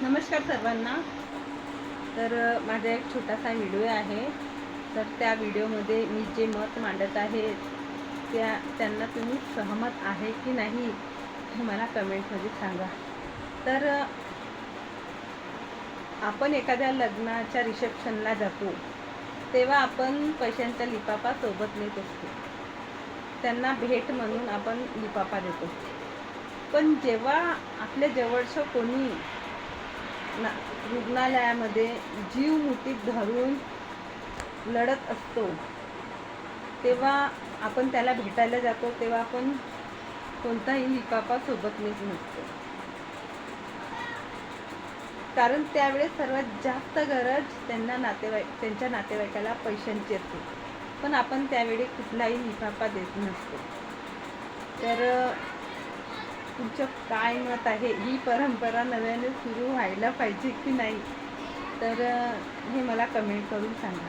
नमस्कार सर्वांना. तर माझा एक छोटासा व्हिडिओ आहे. तर त्या व्हिडिओमध्ये मी जे मत मांडत आहे त्यांना तुम्ही सहमत आहे की नाही हे मला कमेंटमध्ये सांगा. तर आपण एखाद्या लग्नाच्या रिसेप्शनला जातो तेव्हा आपण पैशांचा लिफाफा सोबत नेत असतो. त्यांना भेट म्हणून आपण लिफाफा देतो. पण जेव्हा आपल्या जवळचं कोणी रुग्णालयामध्ये जीव मुठीत धरून लढत असतो तेव्हा आपण त्याला भेटायला जातो, तेव्हा आपण कोणताही लिफाफा सोबत नेत नसतो. कारण त्यावेळेस सर्वात जास्त गरज त्यांच्या नातेवाईकाला पैशांची असते, पण आपण त्यावेळी कुठलाही लिफाफा देत नसतो. तर तुमचं काय मत आहे? ही परंपरा नव्याने सुरू व्हायला पाहिजे की नाही? तर हे मला कमेंट करून सांगा.